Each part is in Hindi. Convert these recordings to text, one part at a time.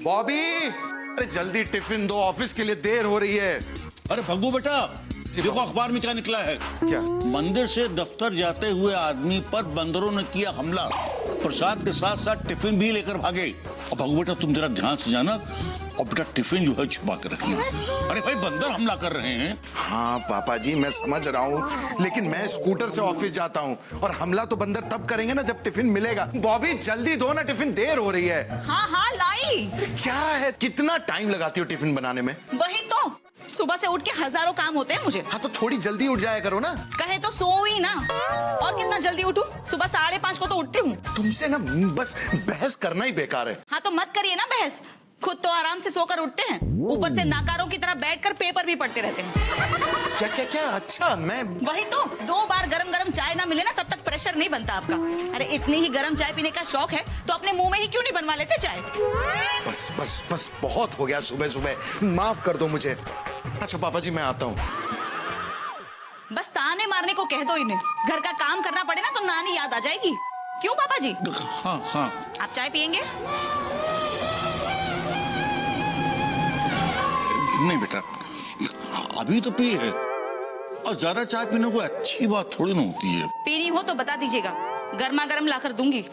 बॉबी, अरे जल्दी टिफिन दो, ऑफिस के लिए देर हो रही है। अरे भग्गू बेटा, देखो अखबार में क्या निकला है। क्या? मंदिर से दफ्तर जाते हुए आदमी पर बंदरों ने किया हमला, प्रसाद के साथ साथ टिफिन भी लेकर भागे। और भग्गू बेटा तुम जरा ध्यान से जाना, और बेटा टिफिन जो है छुपा कर रखना। अरे भाई बंदर हमला कर रहे हैं। हाँ पापा जी मैं समझ रहा हूँ, लेकिन मैं स्कूटर से ऑफिस जाता हूँ और हमला तो बंदर तब करेंगे ना जब टिफिन मिलेगा। बॉबी जल्दी दो ना, टिफिन देर हो रही है। हाँ हाँ लाई। क्या है, कितना टाइम लगाती हो टिफिन बनाने में? वही तो, सुबह से उठ के हजारों काम होते हैं मुझे। हाँ तो थोड़ी जल्दी उठ जाया करो ना। कहे तो सो ही ना, और कितना जल्दी उठूं? सुबह 5:30 को तो उठती हूँ। तुमसे ना बस बहस करना ही बेकार है। हाँ तो मत करिए ना बहस, खुद तो आराम से सोकर उठते हैं, ऊपर से नाकारों की तरह बैठकर पेपर भी पढ़ते रहते हैं। क्या क्या क्या? अच्छा मैं वही तो, 2 बार गरम गरम चाय ना मिले ना तब तक प्रेशर नहीं बनता आपका। अरे इतनी ही गरम चाय पीने का शौक है तो अपने मुंह में ही क्यों नहीं बनवा लेते चाय? बस बस बस बहुत हो गया सुबह सुबह, माफ कर दो मुझे। अच्छा पापा जी मैं आता हूँ। बस ताने मारने को कह दो इन्हें, घर का काम करना पड़े ना तो नानी याद आ जाएगी। क्यों पापा जी? हाँ हाँ। आप चाय पियेंगे? नहीं बेटा, अभी तो पी है, और ज्यादा चाय पीने को अच्छी बात थोड़ी ना होती है। पीनी हो तो बता दीजिएगा, गर्मा गर्म लाकर दूंगी।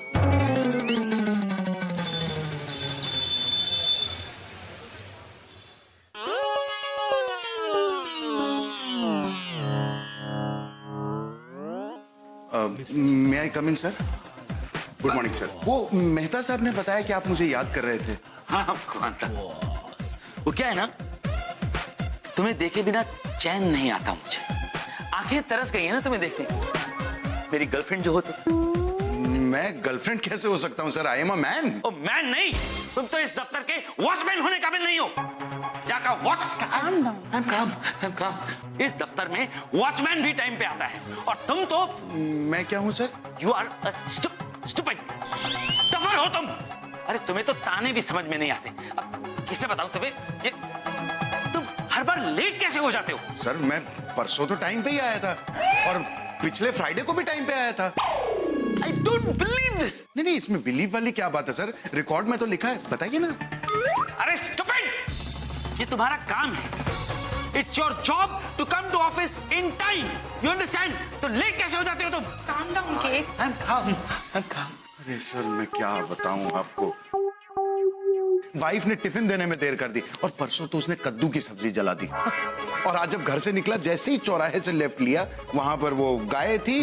मे आई कम इन सर? Good morning sir. वो मेहता साहब ने बताया कि आप मुझे याद कर रहे थे। हाँ कौन था? वो क्या है ना, तुम्हें देखे बिना चैन नहीं आता मुझे। आंखें तरस गई है ना तुम्हें देखते। मेरी गर्लफ्रेंड जो हो मैं गर्लफ्रेंड कैसे हो सकता हूँ sir? I am a man. Oh man नहीं, तुम तो इस दफ्तर के वॉचमैन होने काबिल नहीं हो। क्या कहा? काम। इस दफ्तर में वॉचमैन भी टाइम पे आता है, और तुम तो मैं क्या हूँ sir? You are stupid, duffer हो तुम। अरे तुम्हें तो ताने भी समझ में नहीं आते। अब किसे बताऊं तुम्हें? ये तुम हर बार लेट कैसे हो जाते हो? सर मैं परसों तो टाइम पे ही आया था, और पिछले फ्राइडे को भी टाइम पे आया था। I don't believe this. नहीं, इसमें बिलीव वाली क्या बात है सर? रिकॉर्ड में तो लिखा है, बताइए ना। अरे स्टूपिड, ये तुम्हारा काम है। It's your job to come to office in time. You understand? तो लेट कैसे हो जाते हो तुम? काम डाउन के। I'm calm. अरे सर मैं क्या बताऊं आपको, वाइफ ने टिफिन देने में देर कर दी, और परसों तो उसने कद्दू की सब्जी जला दी। और आज जब घर से निकला, जैसे ही चौराहे से लेफ्ट लिया, वहां पर वो गाय थी,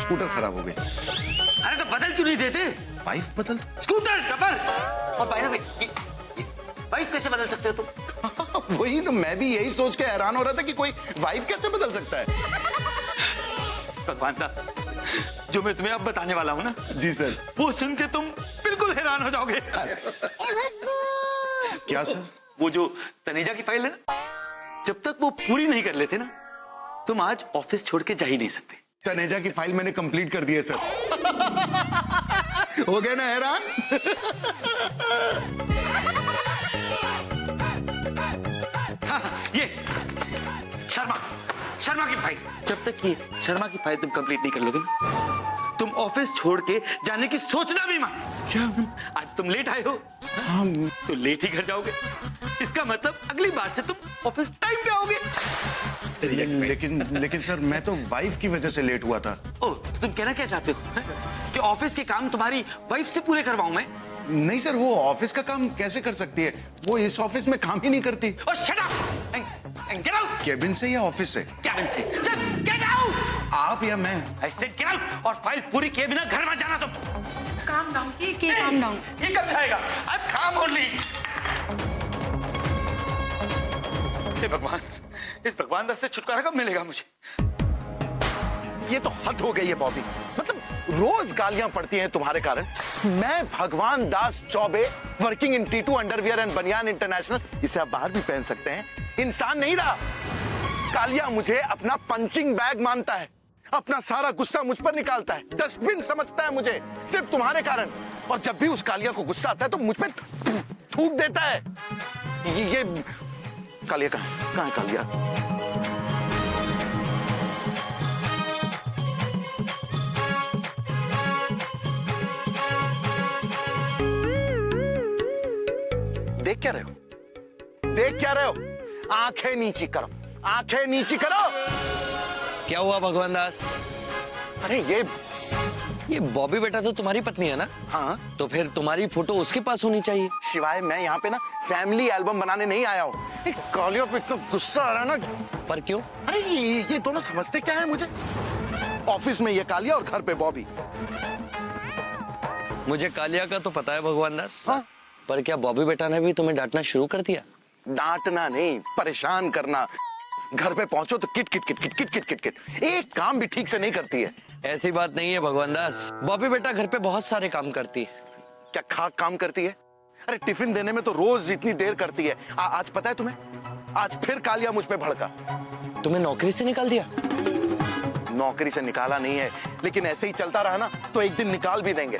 स्कूटर खराब हो गई। अरे तो बदल क्यों नहीं देते? वाइफ बदल? Scooter double. और बाय द वे, वाइफ कैसे बदल सकते हो तुम? वही तो मैं भी यही सोच के हैरान हो रहा था कि कोई वाइफ कैसे बदल सकता है। भगवान था, जो मैं तुम्हें अब बताने वाला हूँ ना जी सर। वो सुन के तुम बिल्कुल हैरान हो जाओगे। क्या सर? वो जो तनेजा की फाइल है ना, जब तक वो पूरी नहीं कर लेते ना, तुम आज ऑफिस छोड़ के जा ही नहीं सकते। तनेजा की फाइल मैंने कंप्लीट कर दी है सर। हो गए ना हैरान? हाँ, ये शर्मा की फाइल, जब तक ये शर्मा की फाइल तुम कंप्लीट नहीं कर लोगे ना, तुम ऑफिस छोड़ के जाने की सोचना भी मत। क्या? आज तुम लेट आए हो, हाँ तो लेट ही घर जाओगे। इसका मतलब अगली बार से तुम ऑफिस टाइम पे आओगे। लेकिन सर मैं तो वाइफ की वजह से लेट हुआ था। ओह, तो तुम कहना क्या चाहते हो? कि ऑफिस के काम तुम्हारी वाइफ से पूरे करवाऊं मैं? नहीं सर, वो ऑफिस का काम कैसे कर सकती है? वो इस ऑफिस में काम ही नहीं करती। Oh, shut up and get out. Cabin से या ऑफिस से? केबिन से। Just get out. आप या मैं? आई सेड गेट आउट, और फाइल पूरी किए बिना घर मत जाना तुम। काम डाउन के काम डाउन। ये कब जाएगा? अब काम ओनली। हे भगवान, इस भगवान दास से छुटकारा कब मिलेगा मुझे? ये तो हद हो गई है बॉबी, मतलब रोज गालियां पड़ती हैं तुम्हारे कारण। मैं Bhagwan Das Chaubey, working in T2 underwear and Baniyan international, इसे आप बाहर भी पहन सकते हैं, इंसान नहीं रहा। कालिया मुझे अपना पंचिंग बैग मानता है, अपना सारा गुस्सा मुझ पर निकालता है, डस्टबिन समझता है मुझे, सिर्फ तुम्हारे कारण। और जब भी उस कालिया को गुस्सा आता है तो मुझ पर थूक देता है। ये कालिया कहाँ है कालिया? देख क्या रहे हो? देख क्या रहे हो? आंखें नीची करो, आंखें नीची करो। क्या हुआ भगवान दास? अरे ये बॉबी बेटा तो तुम्हारी पत्नी है ना? हाँ। तो फिर तुम्हारी फोटो उसके पास होनी चाहिए। शिवाय मैं यहाँ पे ना फैमिली एल्बम बनाने नहीं आया हूँ। कालिया पे इतना गुस्सा आ रहा है ना। पर क्यों? अरे ये दोनों समझते क्या है मुझे? ऑफिस में ये कालिया और घर पे बॉबी। मुझे कालिया का तो पता है भगवान दास। हाँ? पर क्या बॉबी बेटा ने भी तुम्हें डांटना शुरू कर दिया? डांटना नहीं, परेशान करना। घर पे पहुंचो तो kit kit kit kit kit kit kit kit, एक काम भी ठीक से नहीं करती है। ऐसी बात नहीं है भगवान दास, बॉबी बेटा घर पे बहुत सारे काम करती है। क्या खाक काम करती है? अरे टिफिन देने में तो रोज इतनी देर करती है। आज पता है तुम्हें, आज फिर कालिया मुझ पे भड़का। तुम्हें नौकरी से निकाल दिया? नौकरी से निकाला नहीं है, लेकिन ऐसे ही चलता रहा ना तो एक दिन निकाल भी देंगे।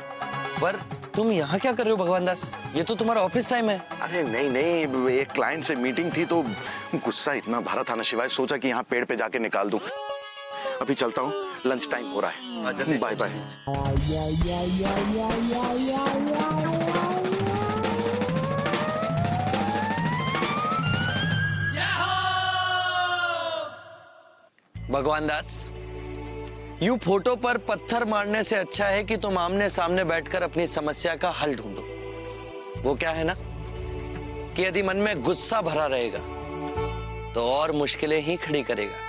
पर तुम यहाँ क्या कर रहे हो भगवान दास? ये तो तुम्हारा ऑफिस टाइम है। अरे नहीं, एक क्लाइंट से मीटिंग थी तो गुस्सा इतना भरा था ना शिवाय, सोचा कि यहाँ पेड़ पे जाके निकाल दूं। अभी चलता हूँ, लंच टाइम हो रहा है। Bye bye. भगवान दास, यूं फोटो पर पत्थर मारने से अच्छा है कि तुम आमने सामने बैठकर अपनी समस्या का हल ढूंढो। वो क्या है ना कि यदि मन में गुस्सा भरा रहेगा तो और मुश्किलें ही खड़ी करेगा।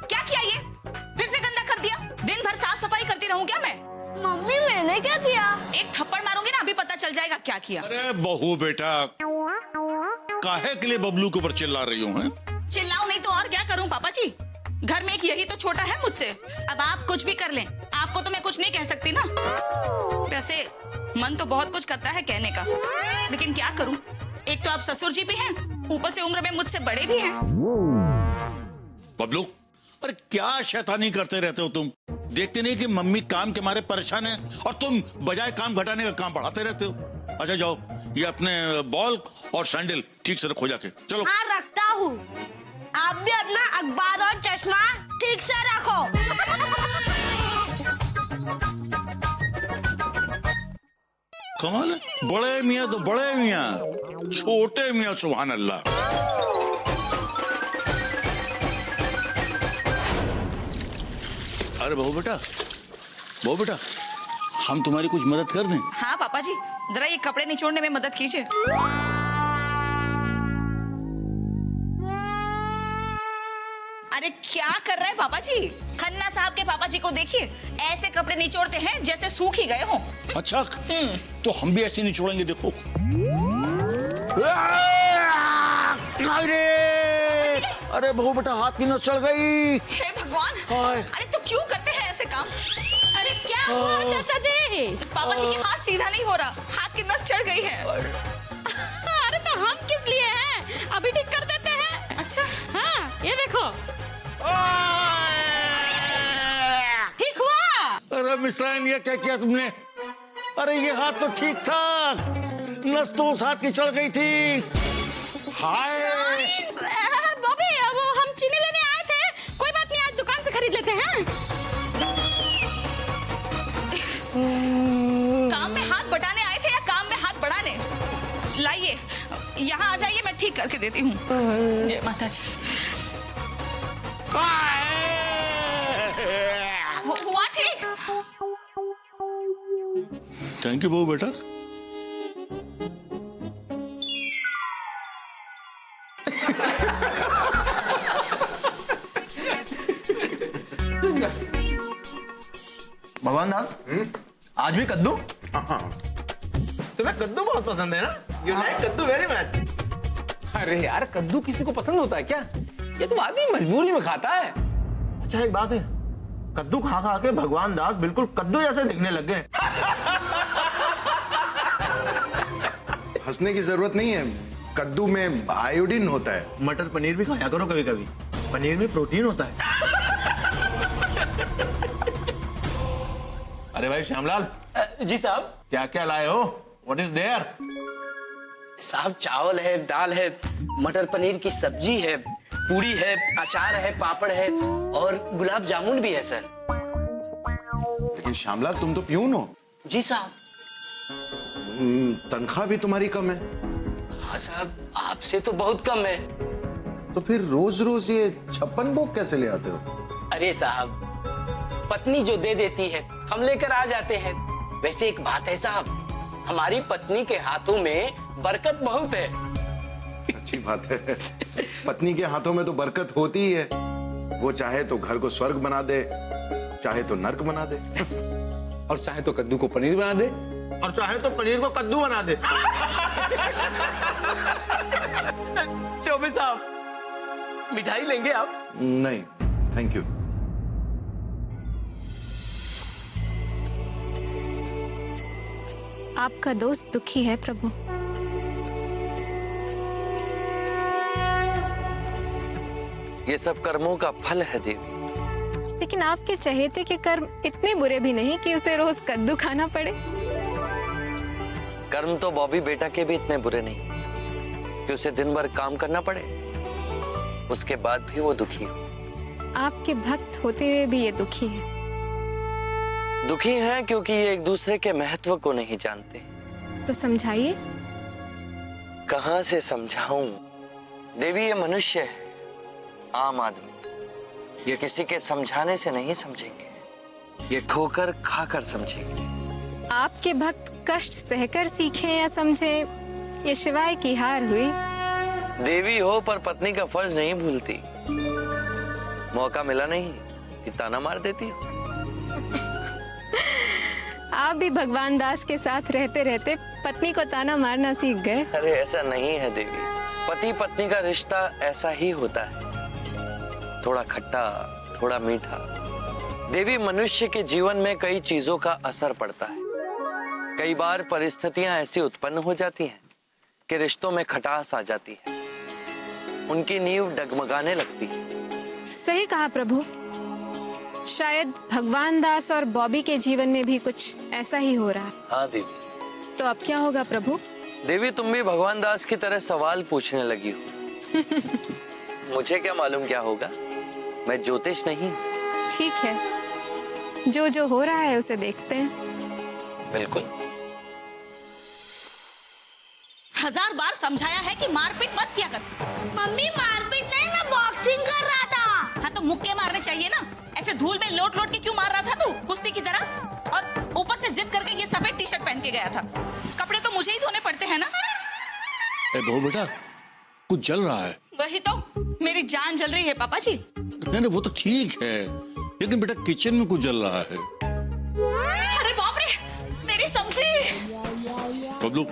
क्या किया ये? फिर से गंदा कर दिया। दिन भर साफ सफाई करती रहूं क्या मैं? मम्मी मैंने क्या किया? एक थप्पड़ मारूंगी ना, अभी पता चल जाएगा क्या किया। अरे बहू बेटा, काहे के लिए बबलू के ऊपर चिल्ला रही हो? चिल्लाऊं नहीं तो और क्या करूं पापा जी? घर में एक यही तो छोटा है मुझसे। अब आप कुछ भी कर लें, आपको तो मैं कुछ नहीं कह सकती ना। वैसे मन तो बहुत कुछ करता है कहने का, लेकिन क्या करूं? एक तो आप ससुर जी भी हैं, ऊपर से उम्र में मुझसे बड़े भी हैं। बबलू, अरे क्या शैतानी करते रहते हो तुम? देखते नहीं कि मम्मी काम के मारे परेशान है और तुम बजाय काम घटाने का काम बढ़ाते रहते हो। अच्छा जाओ, ये अपने बॉल और सैंडल ठीक से रखो जाके। चलो। हाँ रखता हूँ। आप भी अपना अखबार और चश्मा ठीक से रखो। कमाल है, बड़े मियाँ तो बड़े मियाँ, छोटे मियाँ सुभान अल्लाह। अरे बहू बेटा, हम तुम्हारी कुछ मदद कर दें? हाँ पापा जी, जरा ये कपड़े निचोड़ने में मदद कीजिए। अरे क्या कर रहे हैं पापा जी? खन्ना साहब के पापा जी को देखिए, ऐसे कपड़े निचोड़ते हैं जैसे सूख ही गए हों। अच्छा, तो हम भी ऐसे नहीं छोड़ेंगे। देखो। अरे बहू बेटा, हाथ की नस चढ़ गई। हे भगवान, अरे तो क्यों करते हैं ऐसे काम? अरे क्या हुआ चाचा जी? पापा जी के हाथ सीधा नहीं हो रहा, हाथ की नस चढ़ गई है। अरे तो हम किस लिए हैं? अभी ठीक कर देते हैं। अच्छा, हाँ ये देखो, ठीक हुआ। अरे मिश्राइन, ये क्या किया तुमने? अरे ये हाथ तो ठीक था, नस तो उस हाथ की चढ़ गई थी। हाय बॉबी, वो हम चीनी लेने आए थे। कोई बात नहीं, आज दुकान से खरीद लेते हैं। काम में हाथ बटाने आए थे या काम में हाथ बढ़ाने? लाइए, यहाँ आ जाइए, मैं ठीक करके देती हूँ। जय माता जी। हुआ ठीक? थैंक यू बहू बेटा। भगवान दास, आज भी कद्दू? तुम्हें कद्दू बहुत पसंद है ना? यू लाइक कद्दू वेरी मच। अरे यार, कद्दू किसी को पसंद होता है क्या? ये तो आदमी मजबूरी में खाता है। अच्छा एक बात है, कद्दू खा खा के भगवान दास बिल्कुल कद्दू जैसे दिखने लग गए। हंसने की जरूरत नहीं है, कद्दू में आयोडीन होता है। मटर पनीर भी खाया करो कभी कभी, पनीर में प्रोटीन होता है। अरे भाई श्यामलाल। जी साहब। क्या क्या लाए हो? What is there? साहब चावल है, दाल है, मटर पनीर की सब्जी है, पूड़ी है, अचार है, पापड़ है और गुलाब जामुन भी है सर। लेकिन श्यामलाल तुम तो प्यून हो, जी साहब। तनख्वाह भी तुम्हारी कम है, हाँ साहब, आपसे तो बहुत कम है। तो फिर रोज रोज ये 56 भोग कैसे ले आते हो? अरे साहब, पत्नी जो दे देती है हम लेकर आ जाते हैं। वैसे एक बात है साहब, हमारी पत्नी के हाथों में बरकत बहुत है। अच्छी बात है, पत्नी के हाथों में तो बरकत होती ही है। वो चाहे तो घर को स्वर्ग बना दे, चाहे तो नर्क बना दे। और चाहे तो कद्दू को पनीर बना दे, और चाहे तो पनीर को कद्दू बना दे। चौबे साहब, मिठाई लेंगे आप? नहीं थैंक यू। आपका दोस्त दुखी है प्रभु। ये सब कर्मों का फल है देवी। लेकिन आपके चहेते के कर्म इतने बुरे भी नहीं कि उसे रोज कद्दू खाना पड़े। कर्म तो बॉबी बेटा के भी इतने बुरे नहीं कि उसे दिन भर काम करना पड़े, उसके बाद भी वो दुखी हो। आपके भक्त होते हुए भी ये दुखी है। दुखी हैं क्योंकि ये एक दूसरे के महत्व को नहीं जानते। तो समझाइए। कहां से समझाऊं देवी, ये मनुष्य है, आम आदमी। ये किसी के समझाने से नहीं समझेंगे, ये ठोकर खाकर समझेंगे। आपके भक्त कष्ट सहकर सीखे या समझे, ये शिवाय की हार हुई। देवी हो पर पत्नी का फर्ज नहीं भूलती। मौका मिला नहीं कि ताना मार देती हो। आप भी भगवान दास के साथ रहते रहते पत्नी को ताना मारना सीख गए। अरे ऐसा नहीं है देवी, पति पत्नी का रिश्ता ऐसा ही होता है, थोड़ा खट्टा थोड़ा मीठा। देवी, मनुष्य के जीवन में कई चीजों का असर पड़ता है। कई बार परिस्थितियां ऐसी उत्पन्न हो जाती हैं कि रिश्तों में खटास आ जाती है, उनकी नींव डगमगाने लगती है। सही कहा प्रभु। शायद भगवान दास और बॉबी के जीवन में भी कुछ ऐसा ही हो रहा है। हाँ देवी। तो अब क्या होगा प्रभु? देवी, तुम भी भगवान दास की तरह सवाल पूछने लगी हो। मुझे क्या मालूम क्या होगा, मैं ज्योतिष नहीं। ठीक है, जो जो हो रहा है उसे देखते हैं। बिल्कुल। 1000 बार समझाया है कि मारपीट मत किया कर। मम्मी मारपीट नहीं, मैं बॉक्सिंग कर रहा था। हाँ तो मुक्के मारने चाहिए ना, ऐसे धूल में लोट लोट के क्यों मार रहा था तू कुश्ती की तरह? और ऊपर से जिद करके ये सफेद टी शर्ट पहन के गया था। कपड़े तो मुझे ही धोने पड़ते हैं ना। बहू बेटा, कुछ जल रहा है। वही तो, मेरी जान जल रही है पापा जी। नहीं वो तो ठीक है, लेकिन बेटा किचन में कुछ जल रहा है। अरे बाप रे, मेरी सब्जी। बबलू,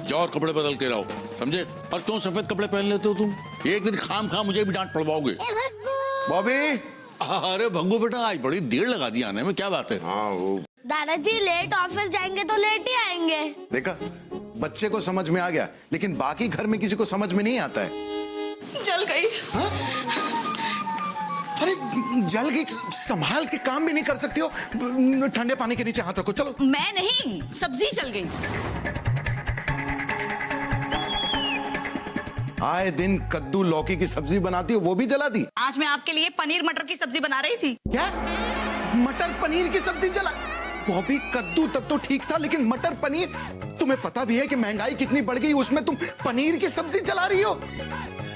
जाओ और कपड़े बदल के लाओ, समझे? और क्यों सफेद कपड़े पहन लेते हो तुम? एक दिन खाम खा मुझे भी डांट पड़वाओगे। बॉबी, अरे भग्गू बेटा, आज बड़ी देर लगा दी आने में, क्या बात है? हाँ वो दादाजी लेट ऑफिस जाएंगे तो लेट ही आएंगे। देखा, बच्चे को समझ में आ गया, लेकिन बाकी घर में किसी को समझ में नहीं आता है। जल गई। हाँ? अरे जल गई, संभाल के काम भी नहीं कर सकती हो? ठंडे पानी के नीचे हाथ रखो, चलो। मैं नहीं, सब्जी जल गई। आए दिन कद्दू लौकी की सब्जी बनाती हो, वो भी जला दी। आज मैं आपके लिए पनीर मटर की सब्जी बना रही थी। क्या? मटर पनीर की सब्जी जला? बॉबी, कद्दू तक तो ठीक था, लेकिन मटर पनीर? तुम्हें पता भी है कि महंगाई कितनी बढ़ गई, उसमें तुम पनीर की सब्जी जला रही हो?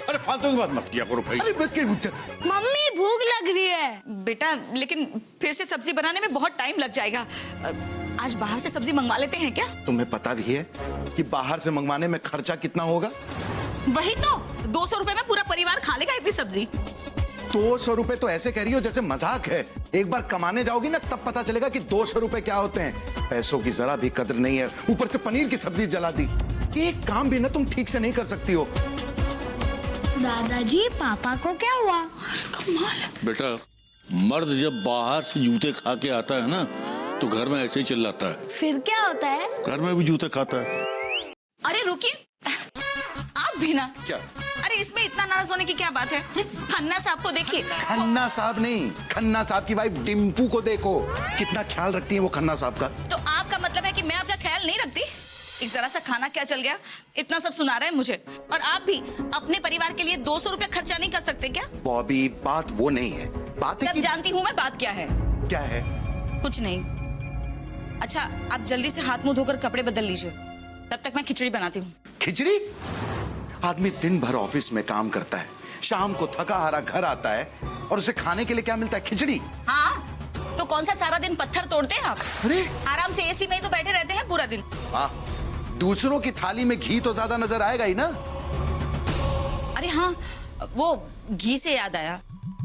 अरे फालतू की बात मत किया करो भाई। अरे मम्मी भूख लग रही है। बेटा, लेकिन फिर से सब्जी बनाने में बहुत टाइम लग जाएगा। आज बाहर से सब्जी मंगवा लेते हैं क्या? तुम्हें पता भी है कि बाहर से मंगवाने में खर्चा कितना होगा? वही तो, 200 रुपए में पूरा परिवार खा लेगा इतनी सब्जी। 200 रुपए तो ऐसे कह रही हो जैसे मजाक है। एक बार कमाने जाओगी ना, तब पता चलेगा कि 200 रुपए क्या होते हैं। पैसों की जरा भी कदर नहीं है, ऊपर से पनीर की सब्जी जला दी। एक काम भी ना तुम ठीक से नहीं कर सकती हो। दादाजी, पापा को क्या हुआ? कमाल। बेटा, मर्द जब बाहर से जूते खा के आता है ना, तो घर में ऐसे ही चिल्लाता है। फिर क्या होता है? घर में भी जूते खाता है। अरे रुकिए, आप भी ना। क्या? अरे इसमें इतना नाराज होने की क्या बात है? खन्ना साहब को देखिए। खन्ना साहब नहीं, खन्ना साहब की वाइफ डिम्पू को देखो, कितना ख्याल रखती है वो खन्ना साहब का। तो आपका मतलब है कि मैं आपका ख्याल नहीं रखती? एक जरा सा खाना क्या चल गया, इतना सब सुना रहे हैं मुझे। और आप भी अपने परिवार के लिए 200 रुपया खर्चा नहीं कर सकते क्या? बॉबी बात वो नहीं है, बात है सब कि जानती हूँ मैं बात क्या है। क्या है? कुछ नहीं। अच्छा आप जल्दी से हाथ मुंह धोकर कपड़े बदल लीजिए, तब तक मैं खिचड़ी बनाती हूँ। खिचड़ी? आदमी दिन भर ऑफिस में काम करता है, शाम को थका हारा घर आता है और उसे खाने के लिए क्या मिलता है? खिचड़ी। हाँ तो कौन सा सारा दिन पत्थर तोड़ते हैं आप? अरे आराम से एसी में ही तो बैठे रहते हैं पूरा दिन। दूसरों की थाली में घी तो ज्यादा नजर आएगा ही ना। अरे हाँ वो घी से याद आया,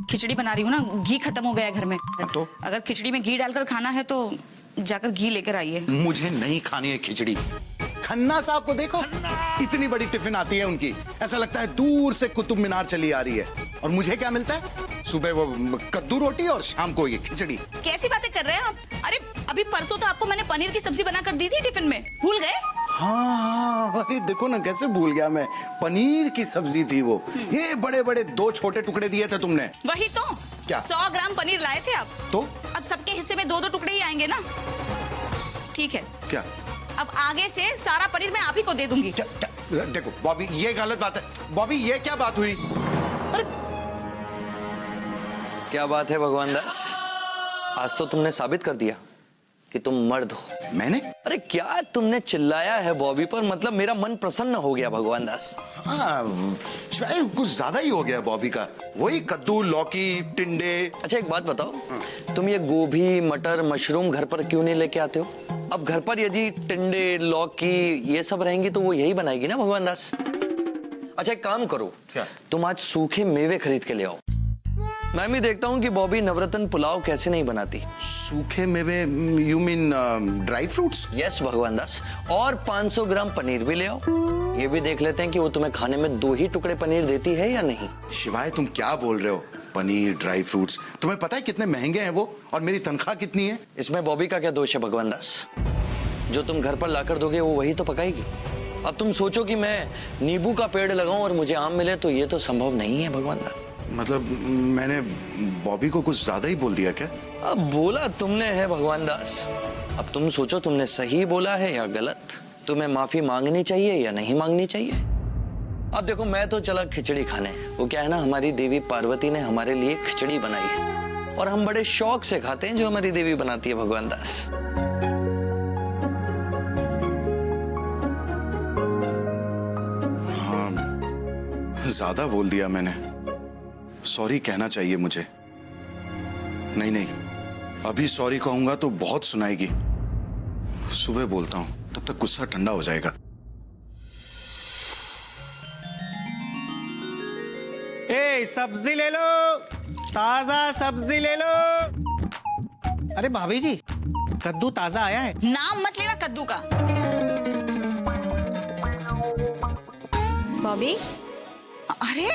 खिचड़ी बना रही हूँ ना, घी खत्म हो गया है घर में। तो अगर खिचड़ी में घी डालकर खाना है तो जाकर घी लेकर आइए। मुझे नहीं खानी है खिचड़ी। खन्ना साहब को देखो, इतनी बड़ी टिफिन आती है उनकी, ऐसा लगता है दूर से कुतुब मीनार चली आ रही है। और मुझे क्या मिलता है? सुबह वो कद्दू रोटी और शाम को ये खिचड़ी। कैसी बातें कर रहे हैं आप? अरे अभी परसों तो आपको मैंने पनीर की सब्जी बनाकर दी थी टिफिन में, भूल गए? हाँ, अरे देखो ना कैसे भूल गया मैं, पनीर की सब्जी थी वो। ये बड़े बड़े 2 छोटे टुकड़े दिए थे तुमने। वही तो। क्या? 100 ग्राम पनीर लाए थे आप। तो अब सबके हिस्से में 2-2 टुकड़े ही आएंगे ना। ठीक है, क्या? अब आगे से सारा पनीर मैं आप ही को दे दूंगी। क्या? देखो बॉबी ये गलत बात है। बॉबी ये क्या बात हुई? क्या बात है भगवान दास, आज तो तुमने साबित कर दिया कि तुम मर्द हो। मैंने? अरे क्या तुमने चिल्लाया है बॉबी पर, मतलब मेरा मन प्रसन्न हो गया भगवान दास। हाँ, शायद कुछ ज्यादा ही हो गया बॉबी का। वही कद्दू, लौकी, टिंडे। अच्छा एक बात बताओ, तुम ये गोभी, मटर, मशरूम घर पर क्यों नहीं लेके आते हो? अब घर पर यदि टिंडे, लौकी ये सब रहेंगी तो वो यही बनाएगी ना भगवान दास। अच्छा एक काम करो, क्या? तुम आज सूखे मेवे खरीद के ले आओ। मैं भी देखता हूँ कि बॉबी नवरत्न पुलाव कैसे नहीं बनाती। सूखे मेवे? You mean dry fruits? Yes भगवान दास, और 500 ग्राम पनीर भी ले आओ। ये भी देख लेते हैं कि वो तुम्हें खाने में 2 ही टुकड़े पनीर देती है या नहीं। शिवाय तुम क्या बोल रहे हो? पनीर, ड्राई फ्रूट्स, तुम्हें पता है कितने महंगे हैं वो? और मेरी तनख्वाह कितनी है? इसमें बॉबी का क्या दोष है भगवान दास? जो तुम घर पर लाकर दोगे वो वही तो पकाएगी। अब तुम सोचो कि मैं नींबू का पेड़ लगाऊं और मुझे आम मिले, तो ये तो संभव नहीं है भगवान दास। मतलब मैंने बॉबी को कुछ ज्यादा ही बोल दिया क्या? अब बोला तुमने है भगवान दास, अब तुम सोचो तुमने सही बोला है या गलत। तुम्हें माफी मांगनी चाहिए या नहीं मांगनी चाहिए। अब देखो मैं तो चला खिचड़ी खाने, वो क्या है ना, हमारी देवी पार्वती ने हमारे लिए खिचड़ी बनाई है और हम बड़े शौक से खाते हैं जो हमारी देवी बनाती है भगवान दास। हाँ, ज्यादा बोल दिया मैंने, सॉरी कहना चाहिए मुझे। नहीं नहीं, अभी सॉरी कहूंगा तो बहुत सुनाएगी। सुबह बोलता हूं, तब तक गुस्सा ठंडा हो जाएगा। ए सब्जी ले लो, ताजा सब्जी ले लो। अरे भाभी जी, कद्दू ताजा आया है। नाम मत लेना कद्दू का। बॉबी, अरे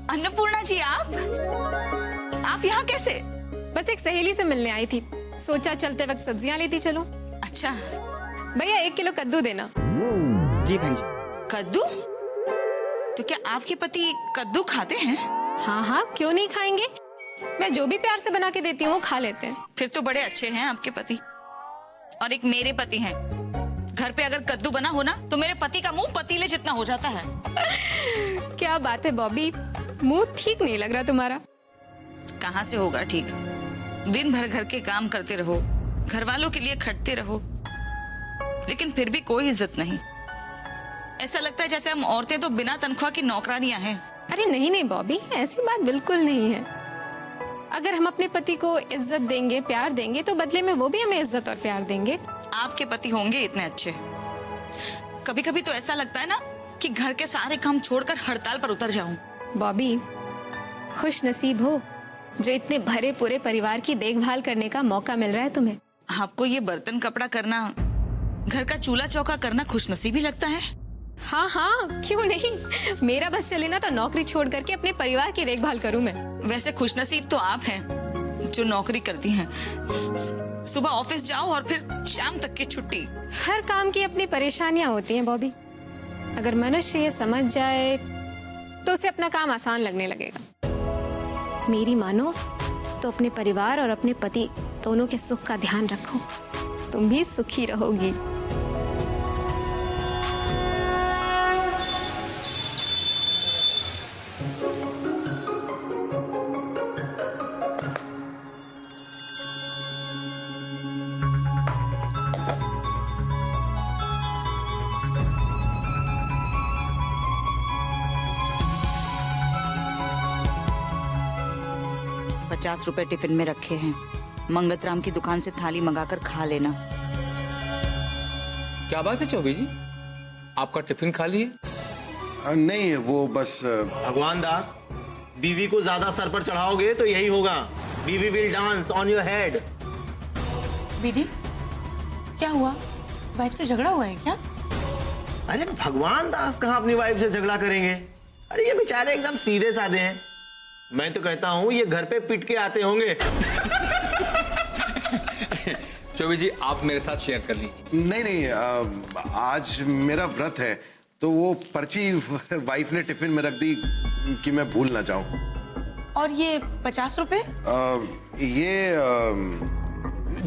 अन्नपूर्णा जी, आप यहाँ कैसे? बस एक सहेली से मिलने आई थी, सोचा चलते वक्त सब्जियां लेती चलो। अच्छा भैया 1 किलो कद्दू देना। जी बहन जी। कद्दू? तो क्या आपके पति कद्दू खाते हैं? हाँ हाँ, क्यों नहीं खाएंगे, मैं जो भी प्यार से बना के देती हूँ वो खा लेते हैं। फिर तो बड़े अच्छे हैं आपके पति। और एक मेरे पति हैं, घर पे अगर कद्दू बना हो ना तो मेरे पति का मुंह पतीले जितना हो जाता है। क्या बात है बॉबी, मुंह ठीक नहीं लग रहा तुम्हारा। कहाँ से होगा ठीक, दिन भर घर के काम करते रहो, घर वालों के लिए खटते रहो, लेकिन फिर भी कोई इज्जत नहीं। ऐसा लगता है जैसे हम औरतें तो बिना तनख्वाह की नौकरानियां हैं। अरे नहीं नहीं बॉबी, ऐसी बात बिल्कुल नहीं है। अगर हम अपने पति को इज्जत देंगे, प्यार देंगे, तो बदले में वो भी हमें इज्जत और प्यार देंगे। आपके पति होंगे इतने अच्छे, कभी कभी तो ऐसा लगता है ना कि घर के सारे काम छोड़कर हड़ताल पर उतर जाऊं। बॉबी, खुश नसीब हो जो इतने भरे पूरे परिवार की देखभाल करने का मौका मिल रहा है तुम्हें। आपको ये बर्तन कपड़ा करना, घर का चूल्हा चौका करना खुशनसीबी लगता है? हाँ हाँ, क्यों नहीं, मेरा बस चले ना तो नौकरी छोड़ करके अपने परिवार की देखभाल करूं मैं। वैसे खुशनसीब तो आप हैं जो नौकरी करती हैं। सुबह ऑफिस जाओ और फिर शाम तक की छुट्टी। हर काम की अपनी परेशानियां होती हैं बॉबी, अगर मनुष्य ये समझ जाए तो उसे अपना काम आसान लगने लगेगा। मेरी मानो तो अपने परिवार और अपने पति दोनों के सुख का ध्यान रखो, तुम भी सुखी रहोगी। 50 रुपए टिफिन में रखे हैं। मंगतराम की दुकान से थाली मंगाकर खा लेना। क्या बात है चौबे जी, आपका टिफिन खाली है? नहीं, वो बस भगवान दास, बीवी को ज्यादा सर पर चढ़ाओगे तो यही होगा। बीवी will dance on your head. बीडी, क्या हुआ? वाइफ से झगड़ा हुआ है क्या? अरे भगवान दास कहाँ अपनी वाइफ से झगड़ा करेंगे? अरे ये बेचारे एकदम सीधे साधे हैं। मैं तो कहता हूँ ये घर पे पिट के आते होंगे। चौबे जी, आप मेरे साथ शेयर कर लीजिए। नहीं, आज मेरा व्रत है, तो वो पर्ची वाइफ ने टिफिन में रख दी कि मैं भूल ना जाऊं। और ये 50 रुपए? ये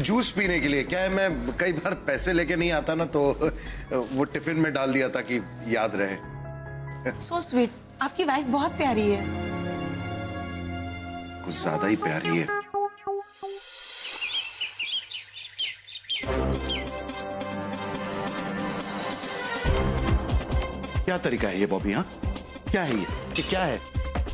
जूस पीने के लिए। क्या है, मैं कई बार पैसे लेके नहीं आता ना, तो वो टिफिन में डाल दिया था कि याद रहे। सो स्वीट, आपकी वाइफ बहुत प्यारी है। कुछ ज्यादा ही प्यारी है। क्या तरीका है ये बॉबी? हाँ, क्या है ये क्या है?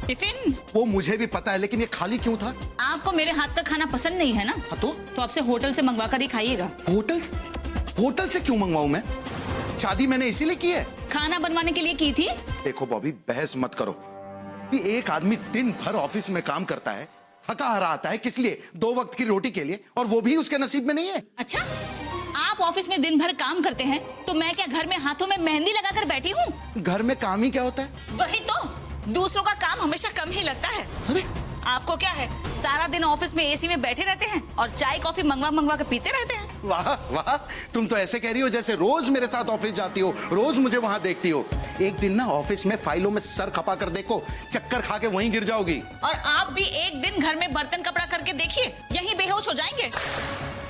टिफिन? वो मुझे भी पता है, लेकिन ये खाली क्यों था? आपको मेरे हाथ का खाना पसंद नहीं है ना? हाँ, तो आपसे होटल से मंगवा कर ही खाइएगा। होटल से क्यों मंगवाऊं मैं? शादी मैंने इसीलिए की है। खाना बनवाने के लिए की थी। देखो बॉबी, बहस मत करो। कि एक आदमी दिन भर ऑफिस में काम करता है, थका हारा आता है, किस लिए? 2 वक्त की रोटी के लिए, और वो भी उसके नसीब में नहीं है। अच्छा, आप ऑफिस में दिन भर काम करते हैं तो मैं क्या घर में हाथों में मेहंदी लगाकर बैठी हूँ? घर में काम ही क्या होता है? वही तो, दूसरों का काम हमेशा कम ही लगता है। अरे आपको क्या है, सारा दिन ऑफिस में एसी में बैठे रहते हैं और चाय कॉफी मंगवा के पीते रहते हैं। वाह वाह, तुम तो ऐसे कह रही हो जैसे रोज मेरे साथ ऑफिस जाती हो, रोज मुझे वहां देखती हो। एक दिन ना ऑफिस में फाइलों में सर खपा कर देखो, चक्कर खा के वहीं गिर जाओगी। और आप भी एक दिन घर में बर्तन कपड़ा करके देखिए, यहीं बेहोश हो जाएंगे।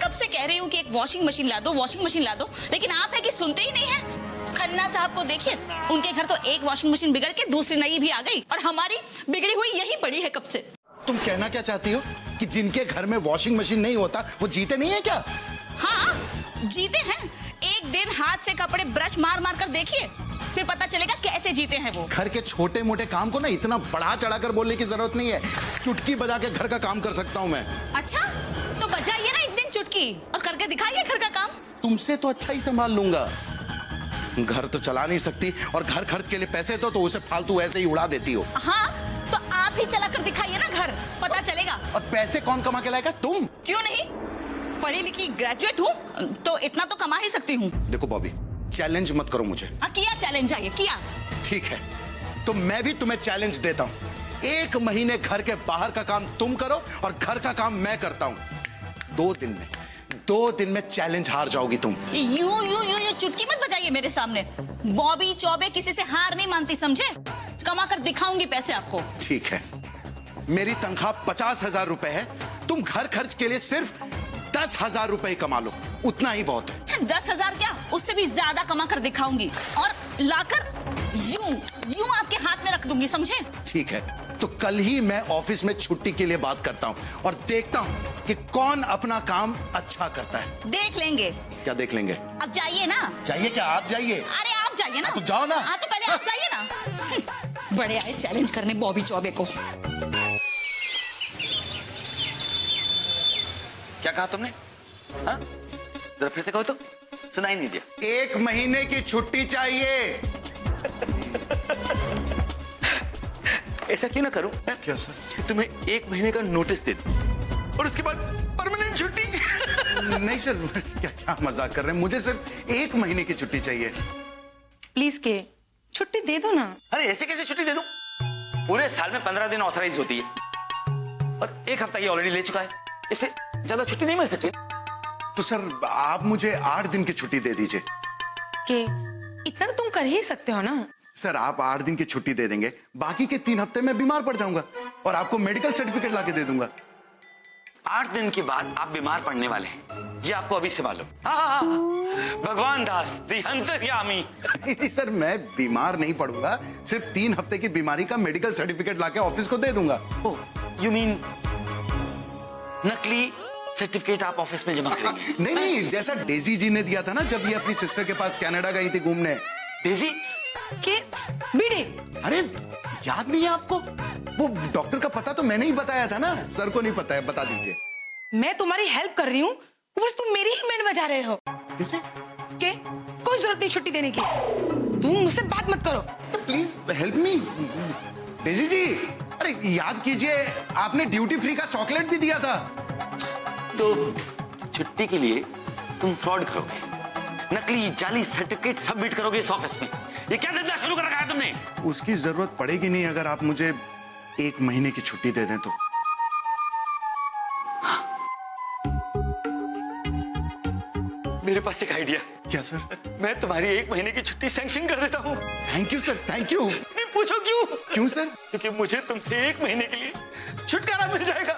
कब से कह रही हूँ कि एक वॉशिंग मशीन ला दो, वॉशिंग मशीन ला दो, लेकिन आप है कि सुनते ही नहीं है। खन्ना साहब को देखिए, उनके घर तो एक वॉशिंग मशीन बिगड़ के दूसरी नई भी आ गई, और हमारी बिगड़ी हुई यही पड़ी है कब से। तुम कहना क्या चाहती हो कि जिनके घर में वॉशिंग मशीन नहीं होता वो जीते नहीं है क्या? हाँ, जीते हैं। एक दिन हाथ से कपड़े ब्रश मार मार कर देखिए, फिर पता चलेगा कैसे जीते हैं वो। घर के छोटे मोटे काम को ना इतना बढ़ा चढ़ा कर बोलने की जरूरत नहीं है। चुटकी बजा के घर का काम कर सकता हूँ मैं। अच्छा, तो बजाइए ना एक दिन चुटकी और करके दिखाइए घर का काम। तुमसे तो अच्छा ही संभाल लूंगा। घर तो चला नहीं सकती, और घर खर्च के लिए पैसे तो उसे फालतू ऐसे ही उड़ा देती हो। हाँ, तो आप ही चला कर दिखाइए ना घर, पता चलेगा। और पैसे कौन कमा के लाएगा? तुम। क्यों नहीं, पढ़ी लिखी ग्रेजुएट हूँ तो इतना तो कमा ही सकती हूँ। देखो बॉबी, चैलेंज मत करो मुझे। किया चैलेंज, आइए किया। ठीक है, तो मैं भी तुम्हें चैलेंज देता हूँ। 1 महीने घर के बाहर का काम तुम करो और घर का काम मैं करता हूँ। 2 दिन में चैलेंज हार जाओगी तुम। यूं चुटकी मत बजाइए मेरे सामने। बॉबी चौबे किसी से हार नहीं मानती, समझे? कमा कर दिखाऊंगी पैसे आपको। ठीक है, मेरी तनख्वाह 50,000 रुपए है। तुम घर खर्च के लिए सिर्फ 10,000 रुपए कमा लो, उतना ही बहुत है। 10,000 क्या, उससे भी ज्यादा कमा कर दिखाऊंगी, और लाकर यूं आपके हाथ में रख दूंगी, समझे? ठीक है, तो कल ही मैं ऑफिस में छुट्टी के लिए बात करता हूँ और देखता हूँ कि कौन अपना काम अच्छा करता है। देख लेंगे। क्या देख लेंगे? अब जाइए ना। जाइए क्या? आप जाइए। अरे आप जाइए ना। तो जाओ ना। हाँ, तो पहले आप जाइए ना। बड़े आए चैलेंज करने बॉबी चौबे को। क्या कहा तुमने? हाँ? जरा फिर से कहो तो, सुनाई नहीं दिया। 1 महीने की छुट्टी चाहिए। ऐसा क्यों ना करूं? क्या सर? तुम्हें 1 महीने का नोटिस दे दूं और उसके बाद परमानेंट छुट्टी। नहीं सर, क्या मजाक कर रहे हैं? मुझे सिर्फ 1 महीने की छुट्टी चाहिए। प्लीज के छुट्टी दे दो ना। अरे ऐसे कैसे छुट्टी दे दूं? पूरे साल में 15 दिन ऑथराइज होती है, और 1 हफ्ता ये ऑलरेडी ले चुका है। इससे ज्यादा छुट्टी नहीं मिल सकती। तो सर आप मुझे 8 दिन की छुट्टी दे दीजिए। के इतना तो तुम कर ही सकते हो ना। सर आप 8 दिन की छुट्टी दे देंगे, बाकी के 3 हफ्ते में बीमार पड़ जाऊंगा और आपको मेडिकल सर्टिफिकेट लाके दे दूंगा। 8 दिन के बाद आप बीमार पड़ने वाले हैं, ये आपको अभी से मालूम। भगवान दास दी अंतर्यामी। नहीं सर, मैं बीमार नहीं पड़ूंगा, सिर्फ 3 हफ्ते की बीमारी का मेडिकल सर्टिफिकेट लाके ऑफिस को दे दूंगा। यू मीन नकली सर्टिफिकेट आप ऑफिस में जमा करेंगे? नहीं, जैसा डेजी जी ने दिया था ना जब ये अपनी सिस्टर के पास कनाडा गई थी घूमने। डेजी के बीड़े? अरे याद नहीं है आपको? वो डॉक्टर का पता तो मैंने ही बताया था ना, सर को नहीं पता है, बता दीजिए। मैं तुम्हारी हेल्प कर रही हूँ, बस तुम मेरी ही बैंड बजा रहे हो। कैसे? के कोई जरूरत नहीं छुट्टी देने की, तुम मुझसे बात मत करो। Please help me. डेजी जी, अरे याद कीजिए, आपने ड्यूटी फ्री का चॉकलेट भी दिया था। तो छुट्टी के लिए तुम फ्रॉड करोगे, नकली जाली सर्टिफिकेट सबमिट करोगे इस ऑफिस में। ये क्या धंधा शुरू कर रखा है तुमने? उसकी जरूरत पड़ेगी नहीं अगर आप मुझे 1 महीने की छुट्टी दे दें तो। मेरे पास एक आइडिया। क्या सर? मैं तुम्हारी 1 महीने की छुट्टी सैंक्शन कर देता हूँ। Thank you sir, thank you. नहीं पूछो क्यों? क्यों सर? क्योंकि मुझे तुमसे 1 महीने के लिए छुटकारा मिल जाएगा।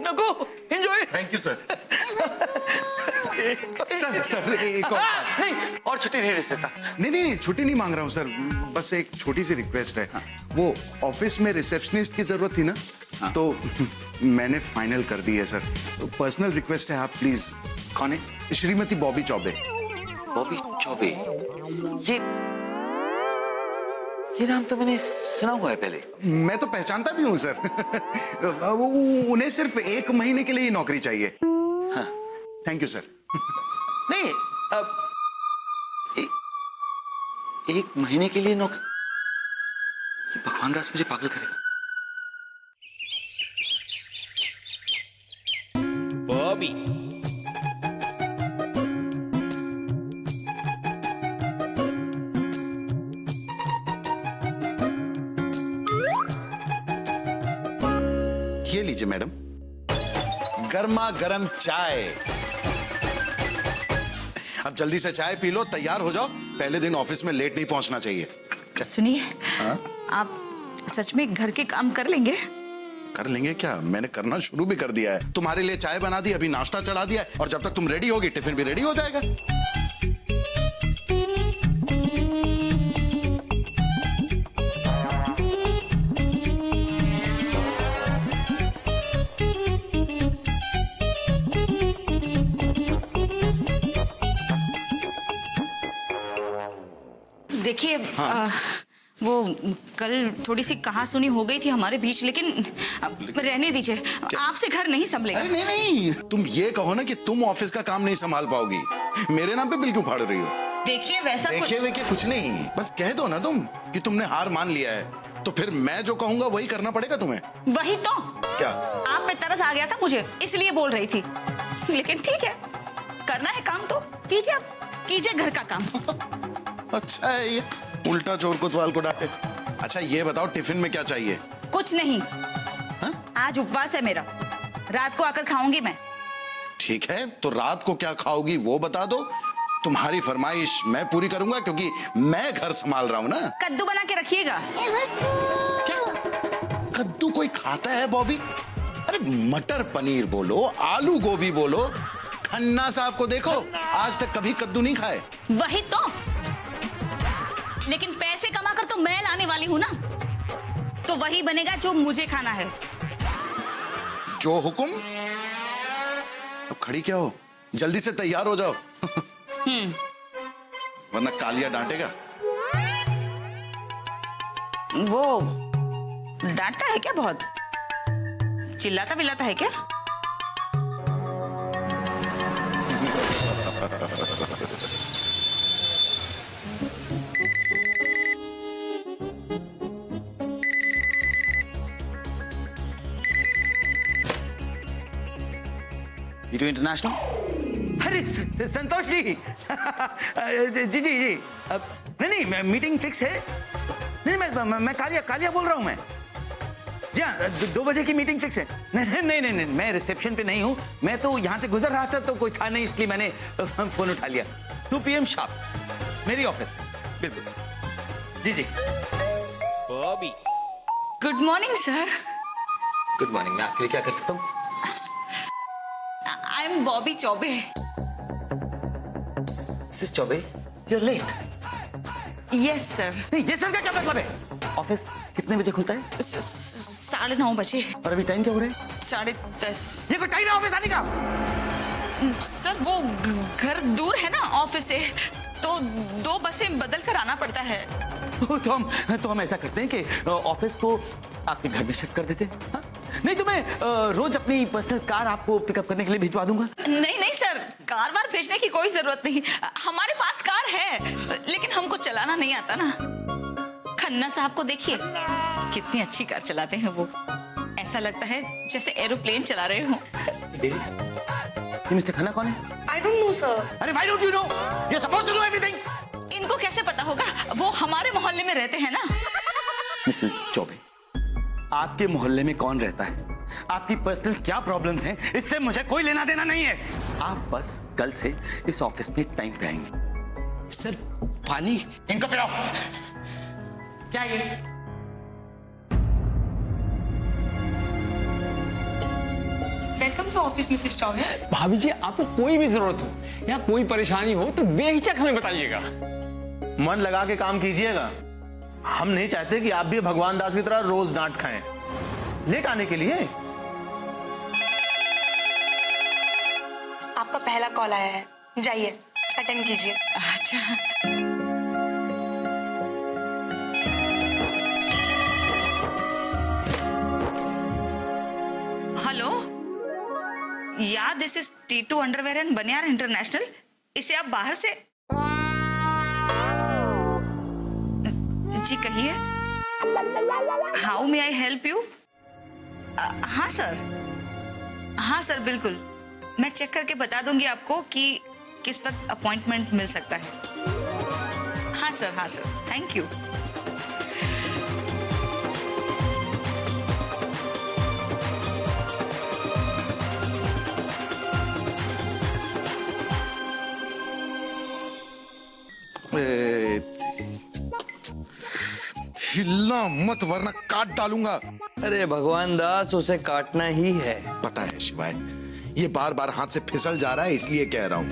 नको, enjoy. Thank you sir. Sir एक और बात। नहीं, और छुट्टी नहीं दे सकता। नहीं, छुट्टी नहीं मांग रहा हूँ सर, बस एक छोटी सी रिक्वेस्ट है। वो ऑफिस में रिसेप्शनिस्ट की जरूरत थी ना, तो मैंने फाइनल कर दी है सर। तो पर्सनल रिक्वेस्ट है, आप प्लीज। कौन है? श्रीमती बॉबी चौबे। बॉबी चौबे? ये नाम तो मैंने सुना हुआ है पहले। मैं तो पहचानता भी हूँ सर। उन्हें सिर्फ 1 महीने के लिए ही नौकरी चाहिए। हाँ। Thank you sir. नहीं, अब 1 महीने के लिए नौकरी? ये भगवान दास मुझे पागल करेगा। बॉबी, ये लीजिए मैडम, गर्मा गर्म चाय। अब जल्दी से चाय पी लो, तैयार हो जाओ, पहले दिन ऑफिस में लेट नहीं पहुंचना चाहिए। सुनिए, आप सच में घर के काम कर लेंगे? कर लेंगे क्या, मैंने करना शुरू भी कर दिया है। तुम्हारे लिए चाय बना दी, अभी नाश्ता चढ़ा दिया है, और जब तक तुम रेडी होगी टिफिन भी रेडी हो जाएगा। देखिए, वो कल थोड़ी सी कहासुनी हो गई थी हमारे बीच, लेकिन रहने दीजिए, आपसे घर नहीं संभलेगा। अरे नहीं, तुम ये कहो ना कि तुम ऑफिस का काम नहीं संभाल पाओगी, मेरे नाम पे बिल क्यों फाड़ रही हो? देखिए, वैसा देखिए कुछ नहीं, बस कह दो ना तुम कि तुमने हार मान लिया है, तो फिर मैं जो कहूंगा वही करना पड़ेगा तुम्हें। वही तो। क्या? आप पे तरस आ गया था मुझे, इसलिए बोल रही थी, लेकिन ठीक है, करना है काम तो कीजिए, आप कीजिए घर का काम। अच्छा है ये, उल्टा चोर कोतवाल को डांटे। अच्छा ये बताओ, टिफिन में क्या चाहिए? कुछ नहीं। हा? आज उपवास है मेरा, रात को आकर खाऊंगी मैं। ठीक है, तो रात को क्या खाओगी वो बता दो, तुम्हारी फरमाइश मैं पूरी करूंगा, क्योंकि मैं घर संभाल रहा हूं ना। कद्दू बना के रखिएगा। क्या कद्दू कोई खाता है बॉबी? अरे मटर पनीर बोलो, आलू गोभी बोलो, खन्ना साहब को देखो, आज तक कभी कद्दू नहीं खाए। वही तो, लेकिन पैसे कमाकर तो मैं लाने वाली हूँ ना, तो वही बनेगा जो मुझे खाना है। जो हुकुम। अब खड़ी क्या हो, जल्दी से तैयार हो जाओ। वरना कालिया डांटेगा। वो डांटता है क्या बहुत? चिल्लाता विल्लाता है क्या? Video international? अरे संतोष जी। जी नहीं, मीटिंग फिक्स है। नहीं, मैं कालिया बोल रहा हूँ मैं। जी हाँ, 2 बजे की मीटिंग फिक्स है। नहीं, मैं रिसेप्शन पे नहीं हूँ, मैं तो यहाँ से गुजर रहा था तो कोई था नहीं, इसलिए मैंने फोन उठा लिया। 2 PM शार्प मेरी ऑफिस में। बिल्कुल जी। Bobby. Good morning sir. Good morning, मैं आपके लिए क्या कर सकता हूँ? I am Bobby Chaubey. Mrs Chaubey, you are late. Yes sir. ये सर का क्या मतलब है? ऑफिस कितने बजे खुलता है? 9:30 बजे। और अभी टाइम क्या हो रहा है? 10:30। ये कोई टाइम है ऑफिस आने का? सर वो घर दूर है ना ऑफिस से, तो 2 बसें बदल कर आना पड़ता है। तो हम ऐसा करते हैं कि ऑफिस को आपके घर में शिफ्ट कर देते हैं, हाँ? नहीं तो मैं रोज अपनी पर्सनल कार आपको पिकअप करने के लिए भिजवा दूंगा। नहीं नहीं सर, कार वार भेजने की कोई जरूरत नहीं। हमारे पास कार है, लेकिन हमको चलाना नहीं आता ना। खन्ना साहब को देखिए, कितनी अच्छी कार चलाते हैं वो। ऐसा लगता है जैसे एरोप्लेन चला रहे हो। डेजी, ये मिस्टर खन्ना कौन है? I don't know sir. अरे why don't you know? You are supposed to know everything. इनको कैसे पता होगा? वो हमारे मोहल्ले में रहते हैं ना। मिसेस चौबे, आपके मोहल्ले में कौन रहता है, आपकी पर्सनल क्या प्रॉब्लम्स हैं, इससे मुझे कोई लेना देना नहीं है। आप बस कल से इस ऑफिस में टाइम पे आएंगे। सर पानी। इनको पिलाओ। क्या ये? Welcome to office Mrs Chaubey. भाभी जी, आपको कोई भी जरूरत हो या कोई परेशानी हो तो बेहिचक हमें बताइएगा। मन लगा के काम कीजिएगा। हम नहीं चाहते कि आप भी भगवान दास की तरह रोज डांट खाएं। लेट आने के लिए। आपका पहला कॉल आया है, जाइए अटेंड कीजिए। अच्छा। हेलो, या this is T2 underwear and Baniyan international. इसे आप बाहर से। जी कहिए, how may I help you? हाँ सर, बिल्कुल। मैं चेक करके बता दूंगी आपको कि किस वक्त अपॉइंटमेंट मिल सकता है। हाँ सर, थैंक यू। हिलना मत वरना काट डालूंगा। अरे भगवान दास, उसे काटना ही है। पता है शिवाय, ये बार बार हाथ से फिसल जा रहा है, इसलिए कह रहा हूं।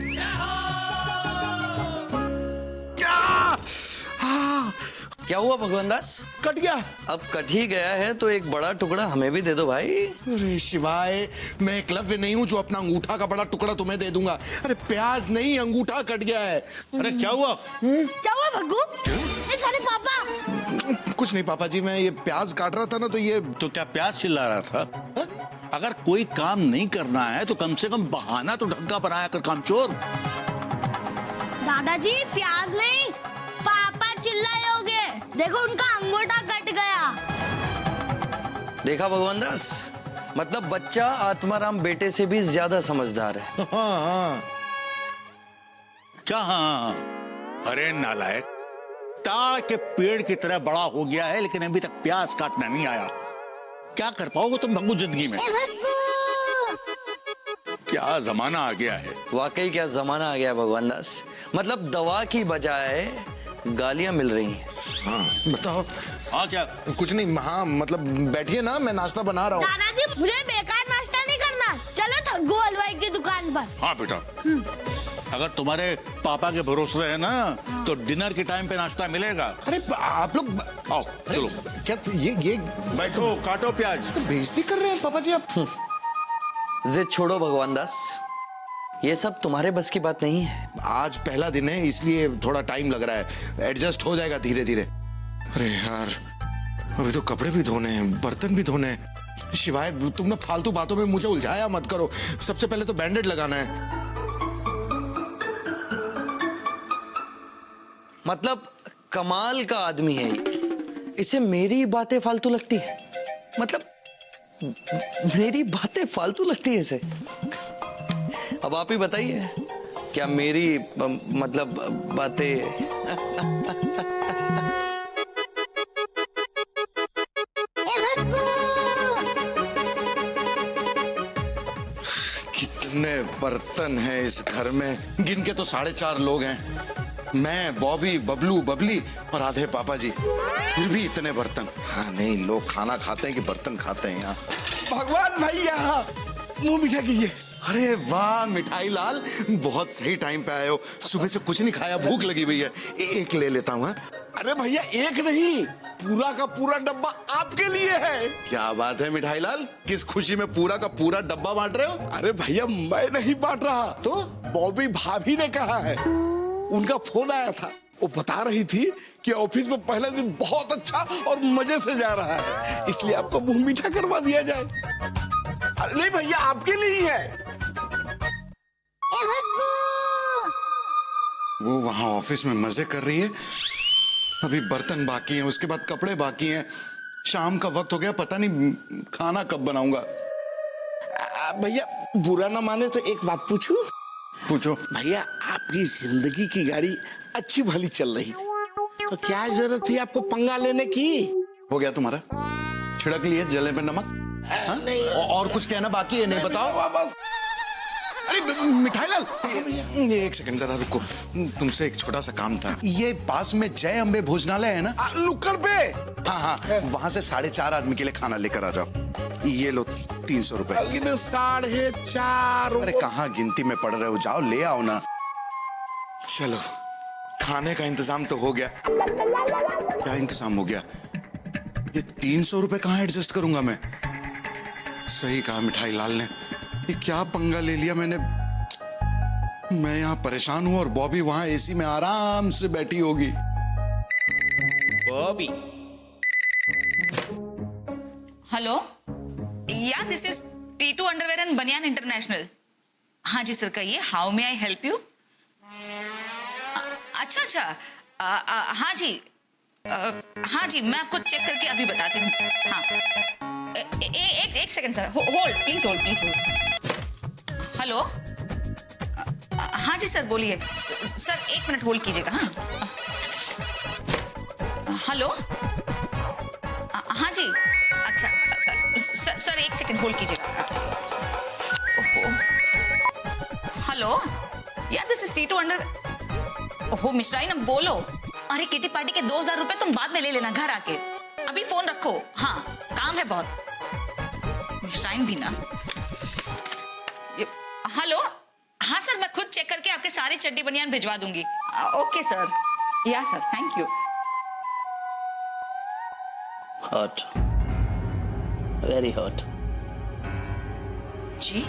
क्या हुआ भगवान दास? कट गया। अब कट ही गया है तो एक बड़ा टुकड़ा हमें भी दे दो भाई। अरे शिवाय, मैं एकलव्य नहीं हूं जो अपना अंगूठा का बड़ा टुकड़ा तुम्हें दे दूंगा। अरे प्याज नहीं, अंगूठा कट गया है। अरे क्या हुआ? क्या हुआ भग्गू? ये सारे पापा। कुछ नहीं पापा जी, मैं ये प्याज काट रहा था ना, तो ये तो क्या प्याज चिल्ला रहा था? अगर कोई काम नहीं करना है तो कम से कम बहाना तो ढंग का बनाया कर, कामचोर। दादाजी प्याज नहीं, पापा चिल्लाए होगे। देखो उनका अंगूठा कट गया। देखा भगवान दास, मतलब बच्चा आत्माराम बेटे से भी ज्यादा समझदार है। हाँ। क्या हाँ? अरे नालायक, ताड़ के पेड़ की तरह बड़ा हो गया है लेकिन अभी तक प्याज काटना नहीं आया। क्या कर पाओगे तुम भग्गू जिंदगी में? क्या जमाना आ गया है। वाकई क्या जमाना आ गया भगवान दास। मतलब दवा की बजाय गालियां मिल रही हैं। हाँ बताओ। हाँ क्या? कुछ नहीं। हाँ मतलब बैठिए ना, मैं नाश्ता बना रहा हूँ। दादाजी मुझे बेकार नाश्ता नहीं करना, चलो ठग्गू हलवाई की दुकान पर। हाँ बेटा, अगर तुम्हारे पापा के भरोसे है ना तो डिनर के टाइम पे नाश्ता मिलेगा। अरे आप लोग आओ चलो। क्या ये बैठो, काटो प्याज। तो बेइज्जती कर रहे हैं पापा जी आप। जिद छोड़ो भगवान दास, ये सब तुम्हारे बस की बात नहीं है। आज पहला दिन है इसलिए थोड़ा टाइम लग रहा है, एडजस्ट हो जाएगा धीरे धीरे। अरे यार, अभी तो कपड़े भी धोने हैं, बर्तन भी धोने हैं। शिवाय तुम ना फालतू बातों में मुझे उलझाया मत करो। सबसे पहले तो बैंडेड लगाना है। मतलब कमाल का आदमी है ये। इसे मेरी बातें फालतू लगती है। मतलब मेरी बातें फालतू लगती है इसे। अब आप ही बताइए, क्या मेरी मतलब बातें कितने बर्तन हैं इस घर में, गिन के तो 4.5 लोग हैं। मैं, बॉबी, बबलू, बबली और आधे पापा जी, फिर भी इतने बर्तन। हाँ नहीं, लोग खाना खाते हैं कि बर्तन खाते हैं यहाँ। भगवान भैया, मुंह मीठा कीजिए। अरे वाह मिठाई लाल, बहुत सही टाइम पे आए हो। सुबह से कुछ नहीं खाया, भूख लगी हुई है। एक ले लेता हूँ। अरे भैया एक नहीं, पूरा का पूरा डब्बा आपके लिए है। क्या बात है मिठाई लाल, किस खुशी में पूरा का पूरा डब्बा बांट रहे हो? अरे भैया मैं नहीं बांट रहा, तो बॉबी भाभी ने कहा है। उनका फोन आया था, वो बता रही थी कि ऑफिस में पहला दिन बहुत अच्छा और मजे से जा रहा है, इसलिए आपको मुंह मीठा करवा दिया जाए। अरे नहीं भैया, आपके लिए ही है। वो वहां ऑफिस में मजे कर रही है, अभी बर्तन बाकी हैं, उसके बाद कपड़े बाकी हैं, शाम का वक्त हो गया, पता नहीं खाना कब बनाऊंगा। भैया बुरा ना माने तो एक बात पूछूं? पूछो। भैया आपकी जिंदगी की गाड़ी अच्छी भली चल रही थी, तो क्या जरूरत थी आपको पंगा लेने की? हो गया तुम्हारा? छिड़क लिए जले पे नमक? हाँ? और कुछ कहना बाकी है? नहीं बताओ। अरे मिठाई लाल, ये एक सेकंड जरा रुको, तुमसे एक छोटा सा काम था। ये पास में जय अम्बे भोजनालय है ना, नुक्कड़ पे? हाँ हाँ, वहां से 4.5 आदमी के लिए खाना लेकर आ जाओ। ये लो 300 रुपए। 4.5? अरे कहाँ गिनती में पड़ रहे हो, जाओ ले आओ ना। चलो, खाने का इंतजाम तो हो गया। क्या इंतजाम हो गया? ये 300 रुपए कहाँ एडजस्ट करूंगा मैं? सही कहा मिठाई लाल ने, ये क्या पंगा ले लिया मैंने। मैं यहाँ परेशान हूँ और बॉबी वहां एसी में आराम से बैठी होगी। बॉबी, हेलो, या this is T2 underwear and Baniyan international. हाँ जी सर, कहिए, how may I help you? अच्छा अच्छा, हाँ जी, हाँ जी, मैं आपको चेक करके अभी बताती हूँ। हाँ, एक second sir, hold please, hold please, hold. Hello, हाँ जी सर, बोलिए सर, 1 मिनट होल्ड कीजिएगा। हाँ, हेलो, हाँ जी, अच्छा सर 1 सेकंड होल्ड कीजिएगा। हेलो, या दिस इज T2 अंडर। ओहो मिश्राइन, अब बोलो। अरे किटी पार्टी के 2000 रुपए तुम बाद में ले लेना घर आके, अभी फोन रखो। हाँ, काम है बहुत। मिश्राइन भी ना। हेलो, हाँ सर, मैं खुद चेक करके आपके सारे चड्डी बनियान भिजवा दूंगी। ओके सर, या sir, thank you. Hot, very hot. जी,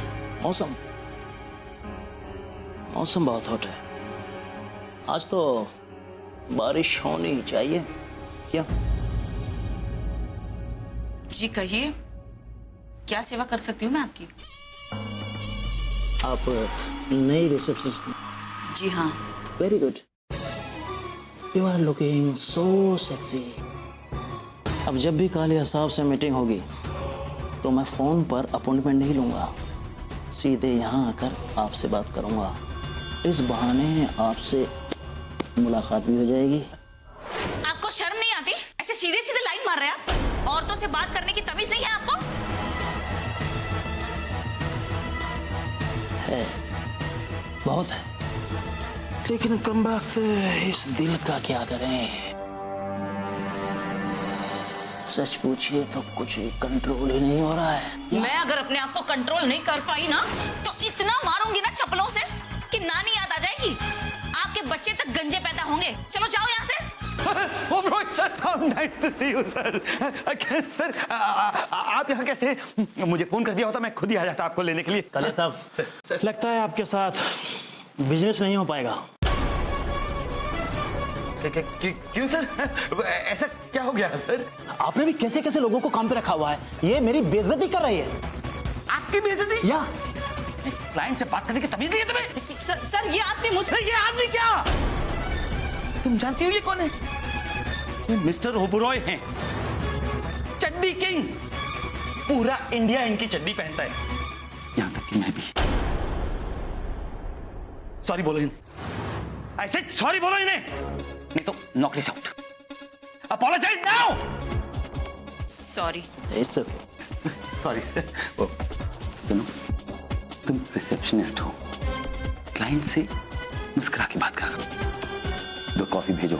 मौसम बहुत हॉट है। आज तो बारिश होनी चाहिए क्या? जी कहिए, क्या सेवा कर सकती हूँ मैं आपकी? आप नई रिसेप्शनिस्ट? जी हाँ। Very good, you are looking so sexy. अब जब भी कालिया साहब से मीटिंग होगी तो मैं फोन पर अपॉइंटमेंट नहीं लूंगा, सीधे यहाँ आकर आपसे बात करूंगा। इस बहाने आपसे मुलाकात भी हो जाएगी। आपको शर्म नहीं आती? ऐसे सीधे सीधे लाइन मार रहे हैं आप। औरतों से बात करने की तमीज नहीं है आपको? है, बहुत है, लेकिन कम वक्त इस दिल का क्या करें। सच पूछिए तो कुछ कंट्रोल ही नहीं हो रहा है। मैं अगर अपने आप को कंट्रोल नहीं कर पाई ना, तो इतना मारूंगी ना चप्पलों से कि नानी याद आ जाएगी। आपके बच्चे तक गंजे पैदा होंगे। चलो जाओ यहाँ से। Oh, Rohit sir, how nice to see you, sir. Sir, आप यहाँ कैसे? मुझे फोन कर दिया होता, मैं खुद ही आ जाता आपको लेने के लिए। कालिया साहब, लगता है आपके साथ बिजनेस नहीं हो पाएगा। क्यों सर? ऐसा क्या हो गया सर? आपने भी कैसे कैसे लोगों को काम पे रखा हुआ है, ये मेरी बेइज्जती कर रही है। आपकी बेइज्जती? या क्लाइंट से बात करने की तमीज नहीं है तुम्हें? सर ये आदमी मुझे। ये आदमी क्या? तुम जानती हो ये कौन है? ये मिस्टर ओबरॉय हैं, चड्डी किंग। पूरा इंडिया इनकी चड्डी पहनता है, यहां तक कि मैं भी। सॉरी बोलो इन्हें, ऐसे सॉरी बोलो इन्हें, नहीं तो नौकरी से out. Apologise now. Sorry. It's okay. Sorry sir. सुनो, तुम रिसेप्शनिस्ट हो, क्लाइंट से मुस्कुरा के बात करा। 2 कॉफी भेजो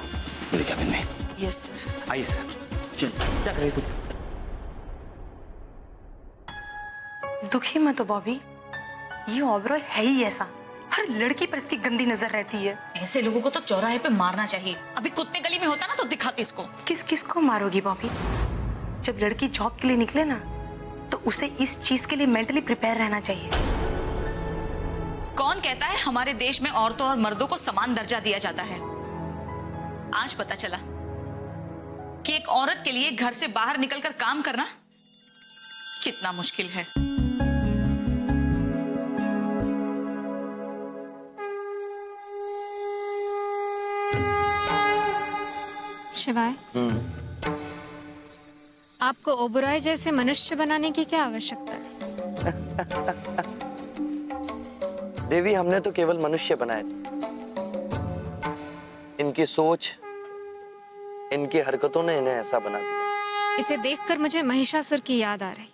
मेरे कैबिन में। Yes sir. आइए सर। चल, क्या कर रही तू? दुखी मत हो बॉबी, ये ओबरॉय है ही ऐसा, हर लड़की पर इसकी गंदी नजर रहती है। ऐसे लोगों को तो चौराहे पे मारना चाहिए। अभी कुत्ते गली में होता ना तो दिखाती इसको। किस किस को मारोगी बॉबी? जब लड़की जॉब के लिए निकले ना, तो उसे इस चीज के लिए मेंटली प्रिपेयर रहना चाहिए। कौन कहता है हमारे देश में औरतों और मर्दों को समान दर्जा दिया जाता है? आज पता चला कि एक औरत के लिए घर से बाहर निकलकर काम करना कितना मुश्किल है। शिवाय, आपको ओबराय जैसे मनुष्य बनाने की क्या आवश्यकता है? देवी, हमने तो केवल मनुष्य बनाए, इनकी सोच, इनकी हरकतों ने इन्हें ऐसा बना दिया। इसे देखकर मुझे महिषासुर की याद आ रही।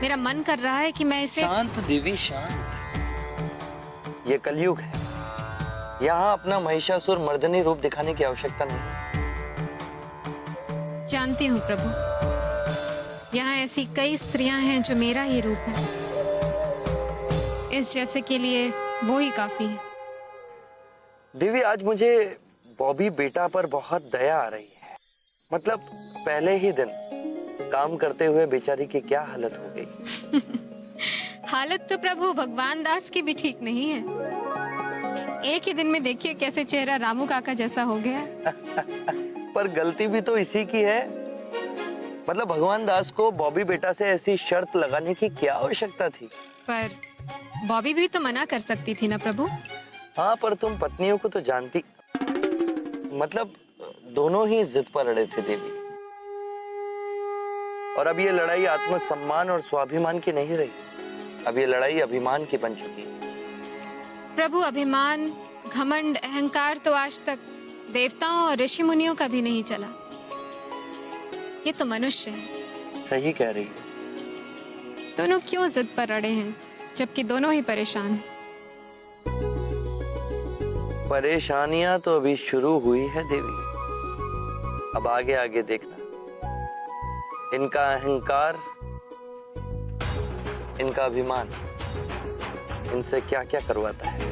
मेरा मन कर रहा है कि मैं इसे... शांत देवी, शांत। ये कलयुग है, यहाँ अपना महिषासुर मर्दनी रूप दिखाने की आवश्यकता नहीं। जानती हूँ प्रभु, यहाँ ऐसी कई स्त्रियां हैं जो मेरा ही रूप है। इस जैसे के लिए वो ही काफी है। देवी, आज मुझे बॉबी बेटा पर बहुत दया आ रही है। मतलब पहले ही दिन काम करते हुए बेचारी की क्या हालत हो गई। हालत तो प्रभु भगवान दास की भी ठीक नहीं है। एक ही दिन में देखिए कैसे चेहरा रामू काका जैसा हो गया। पर गलती भी तो इसी की है। मतलब भगवान दास को बॉबी बेटा से ऐसी शर्त लगाने की क्या आवश्यकता थी? पर बॉबी भी तो मना कर सकती थी ना प्रभु। हाँ, पर तुम पत्नियों को तो जानती। मतलब दोनों ही जिद पर अड़े थे देवी। और अब ये लड़ाई आत्मसम्मान और स्वाभिमान की नहीं रही, अब ये लड़ाई अभिमान की बन चुकी है। प्रभु, अभिमान, घमंड, अहंकार तो आज तक देवताओं और ऋषि मुनियों का भी नहीं चला। ये तो मनुष्य है। सही कह रही है। दोनों क्यों जिद पर अड़े हैं जबकि दोनों ही परेशान हैं? परेशानियां तो अभी शुरू हुई है देवी। अब आगे आगे देखना, इनका अहंकार, इनका अभिमान इनसे क्या क्या करवाता है।